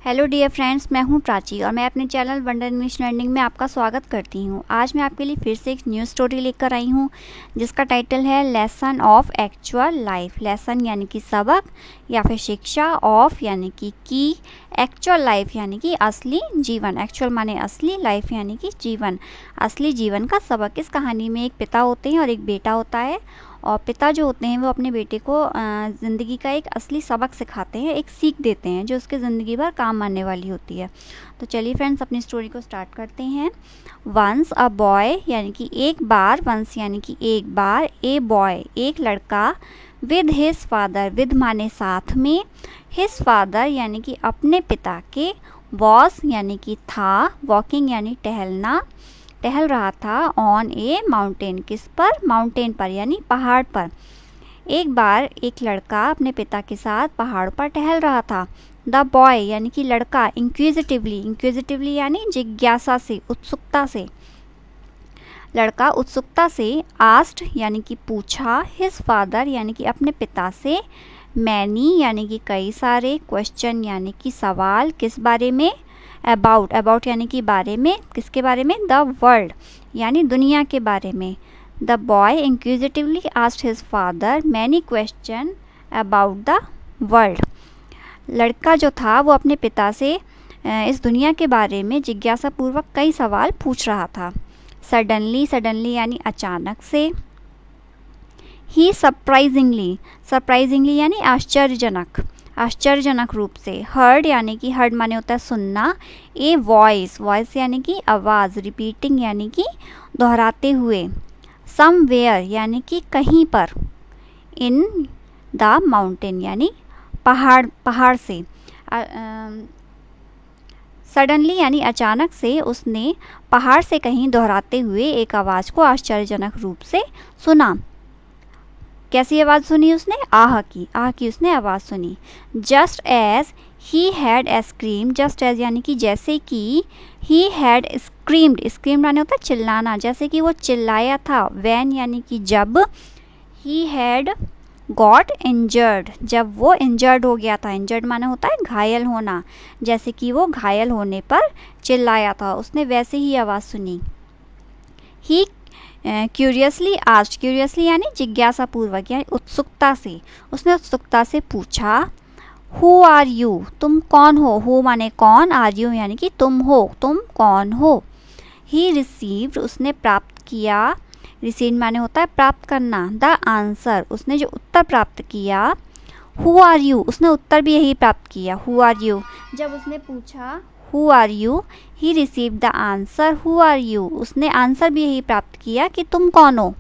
Hello dear friends, मैं हूं प्राची और मैं अपने चैनल वंडर इंग्लिश लर्निंग में आपका स्वागत करती हूं। आज मैं आपके लिए फिर से एक न्यू स्टोरी लेकर आई हूं जिसका टाइटल है lesson of actual life. Lesson यानी कि सबक या फिर शिक्षा, ऑफ यानी कि एक्चुअल लाइफ यानी कि असली जीवन। एक्चुअल माने असली, लाइफ यानी कि जीवन, असली जीवन का सबक। इस कहानी में एक पिता होते हैं और एक बेटा होता है, और पिता जो होते हैं वो अपने बेटे को ज़िंदगी का एक असली सबक सिखाते हैं, एक सीख देते हैं जो उसके ज़िंदगी भर काम आने वाली होती है। तो चलिए फ्रेंड्स, अपनी स्टोरी को स्टार्ट करते हैं। वंस अ बॉय यानी कि एक बार, वंस यानी कि एक बार, ए बॉय एक लड़का, विद हिज फादर, विद माने साथ में, हिज फादर यानी कि अपने पिता के, वॉज यानी कि था, वॉकिंग यानी टहलना, टहल रहा था, ऑन ए माउंटेन, किस पर, माउंटेन पर यानी पहाड़ पर। एक बार एक लड़का अपने पिता के साथ पहाड़ पर टहल रहा था। द बॉय यानी कि लड़का, इंक्विजिटिवली, इंक्विजिटिवली यानी जिज्ञासा से, उत्सुकता से, लड़का उत्सुकता से, आस्क्ड यानी कि पूछा, हिज फादर यानी कि अपने पिता से, मैनी यानी कि कई सारे, क्वेश्चन यानी कि सवाल, किस बारे में, अबाउट, अबाउट यानी कि बारे में, किसके बारे में, द वर्ल्ड यानी दुनिया के बारे में। The boy inquisitively asked his father many question about the world. लड़का जो था वो अपने पिता से इस दुनिया के बारे में जिज्ञासापूर्वक कई सवाल पूछ रहा था। सडनली, सडनली यानी अचानक से। ही सरप्राइजिंगली, सरप्राइजिंगली यानी आश्चर्यजनक, आश्चर्यजनक रूप से। हर्ड यानी कि, हर्ड माने होता है सुनना। ए वॉइस, वॉइस यानी कि आवाज़। रिपीटिंग यानी कि दोहराते हुए। समवेयर यानी कि कहीं पर। इन द माउंटेन यानी पहाड़, पहाड़ से। सडनली यानी अचानक से उसने पहाड़ से कहीं दोहराते हुए एक आवाज़ को आश्चर्यजनक रूप से सुना। कैसी आवाज़ सुनी उसने? आह की उसने आवाज़ सुनी। Just as he had scream, just as यानी कि जैसे कि, ही हैड स्क्रीम्ड, स्क्रीम माने होता है चिल्लाना, जैसे कि वो चिल्लाया था। वैन यानी कि जब, ही हैड गॉट इंजर्ड, जब वो इंजर्ड हो गया था। इंजर्ड माने होता है घायल होना, जैसे कि वो घायल होने पर चिल्लाया था, उसने वैसे ही आवाज़ सुनी। ही क्यूरियसली आस्क्ड, क्यूरियसली यानी जिज्ञासापूर्वक यानी उत्सुकता से, उसने उत्सुकता से पूछा, हु आर यू, तुम कौन हो। हु माने कौन, आर यू यानी कि तुम हो, तुम कौन हो। ही रिसीव्ड, उसने प्राप्त किया, रिसीव माने होता है प्राप्त करना। द आंसर, उसने जो उत्तर प्राप्त किया। हु आर यू, उसने उत्तर भी यही प्राप्त किया, हु आर यू। जब उसने पूछा who are you, he receive the answer who are you, उसने आंसर भी यही प्राप्त किया कि तुम कौन हो।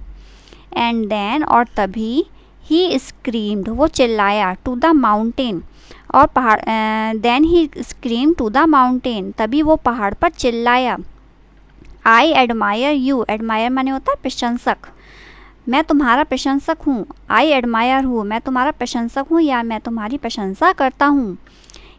एंड देन, और तभी, ही स्क्रीम्ड, वो चिल्लाया, टू द माउंटेन, और पहाड़, then he scream to the mountain, तभी वो पहाड़ पर चिल्लाया। आई एडमायर यू, एडमायर माने होता है प्रशंसक, मैं तुम्हारा प्रशंसक हूँ। आई एडमायर हूँ, मैं तुम्हारा प्रशंसक हूँ या मैं तुम्हारी प्रशंसा करता हूँ।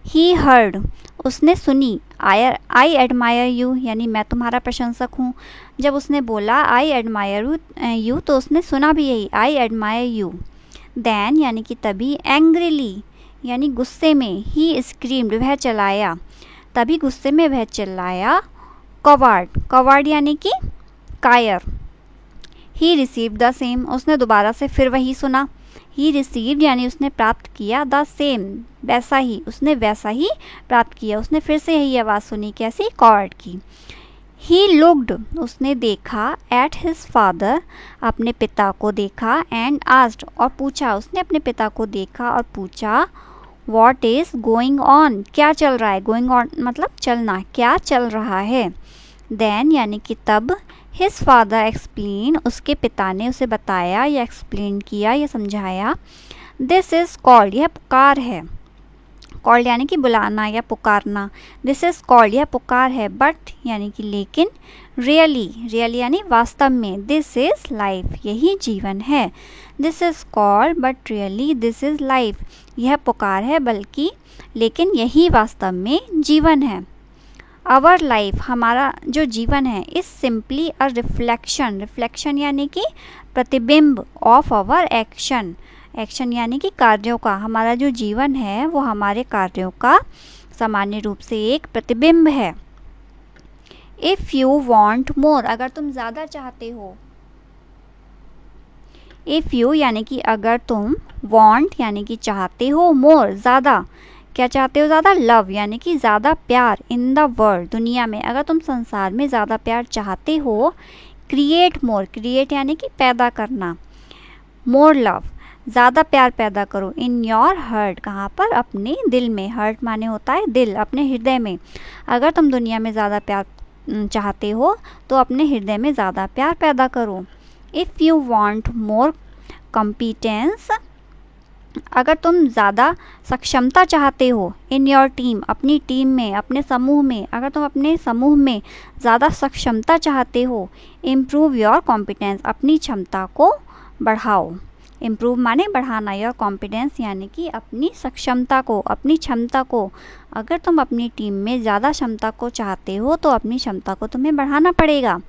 ही हर्ड, उसने सुनी। आई एडमायर यू यानी मैं तुम्हारा प्रशंसक हूँ। जब उसने बोला आई एडमायर यू तो उसने सुना भी यही, आई एडमायर यू। देन यानी कि तभी, एंग्रीली यानी गुस्से में, ही स्क्रीम्ड, वह चिल्लाया, तभी गुस्से में वह चिल्लाया। कवर्ड, कवर्ड यानी कि कायर। ही रिसीव्ड द सेम, उसने दोबारा से फिर वही सुना। ही रिसीव्ड यानी उसने प्राप्त किया, द सेम वैसा ही, उसने वैसा ही प्राप्त किया, उसने फिर से यही आवाज़ सुनी, कैसी, कॉर्ड की। ही लुक्ड, उसने देखा, एट हिज फादर, अपने पिता को देखा, एंड आस्क्ड, और पूछा, उसने अपने पिता को देखा और पूछा, वॉट इज़ गोइंग ऑन, क्या चल रहा है। गोइंग ऑन मतलब चलना, क्या चल रहा है। देन यानी कि तब, हिज फादर एक्सप्लेन, उसके पिता ने उसे बताया या एक्सप्लेन किया या समझाया। दिस इज़ कॉल्ड, यह पुकार है। कॉल्ड यानी कि बुलाना या पुकारना। दिस इज़ कॉल्ड, यह पुकार है। बट यानी कि लेकिन, रियली, रियली यानी वास्तव में। दिस इज़ लाइफ, यही जीवन है। This is called but really this is life, यह पुकार है बल्कि लेकिन यही वास्तव में जीवन है। आवर लाइफ, हमारा जो जीवन है, is simply a reflection, reflection यानी कि प्रतिबिंब, ऑफ आवर एक्शन, एक्शन यानी कि कार्यों का, हमारा जो जीवन है वो हमारे कार्यों का सामान्य रूप से एक प्रतिबिंब है। इफ़ यू वॉन्ट मोर, अगर तुम ज़्यादा चाहते हो। इफ़ यू यानी कि अगर तुम, वॉन्ट यानी कि चाहते हो, मोर ज़्यादा, क्या चाहते हो ज़्यादा, लव यानी कि ज़्यादा प्यार, इन द वर्ल्ड दुनिया में, अगर तुम संसार में ज़्यादा प्यार चाहते हो, क्रिएट मोर, क्रिएट यानी कि पैदा करना, मोर लव ज़्यादा प्यार पैदा करो, इन योर हार्ट, कहाँ पर, अपने दिल में, हार्ट माने होता है दिल, अपने हृदय में, अगर तुम दुनिया में ज़्यादा प्यार चाहते हो तो अपने हृदय में ज़्यादा प्यार पैदा करो। If you want more competence, अगर तुम ज़्यादा सक्षमता चाहते हो, इन योर टीम, अपनी टीम में, अपने समूह में, अगर तुम अपने समूह में ज़्यादा सक्षमता चाहते हो, इम्प्रूव योर कॉम्पिटेंस, अपनी क्षमता को बढ़ाओ, इम्प्रूव माने बढ़ाना, योर कॉम्पिटेंस यानी कि अपनी सक्षमता को, अपनी क्षमता को, अगर तुम अपनी टीम में ज़्यादा क्षमता को चाहते हो तो अपनी क्षमता को तुम्हें बढ़ाना पड़ेगा।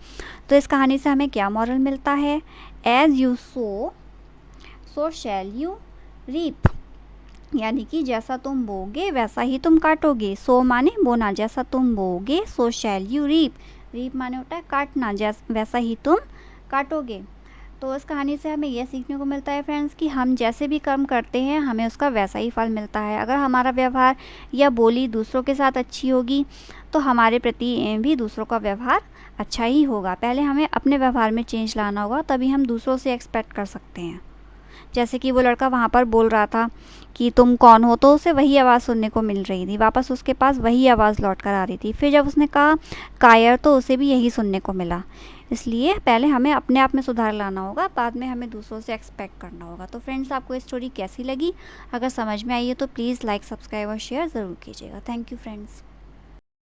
तो इस कहानी से हमें क्या मॉरल मिलता है, as you sow so shall you reap, यानी कि जैसा तुम बोगे वैसा ही तुम काटोगे, सो माने बोना, जैसा तुम बोगे, सो शैल यू रीप, रीप माने होता है काटना, वैसा ही तुम काटोगे। तो इस कहानी से हमें यह सीखने को मिलता है फ्रेंड्स कि हम जैसे भी कर्म करते हैं हमें उसका वैसा ही फल मिलता है। अगर हमारा व्यवहार या बोली दूसरों के साथ अच्छी होगी तो हमारे प्रति भी दूसरों का व्यवहार अच्छा ही होगा। पहले हमें अपने व्यवहार में चेंज लाना होगा, तभी हम दूसरों से एक्सपेक्ट कर सकते हैं। जैसे कि वो लड़का वहाँ पर बोल रहा था कि तुम कौन हो, तो उसे वही आवाज़ सुनने को मिल रही थी, वापस उसके पास वही आवाज़ लौट कर आ रही थी। फिर जब उसने कहा कायर, तो उसे भी यही सुनने को मिला। इसलिए पहले हमें अपने आप में सुधार लाना होगा, बाद में हमें दूसरों से एक्सपेक्ट करना होगा। तो फ्रेंड्स, आपको ये स्टोरी कैसी लगी? अगर समझ में आई है तो प्लीज़ लाइक, सब्सक्राइब और शेयर ज़रूर कीजिएगा। Thank you friends.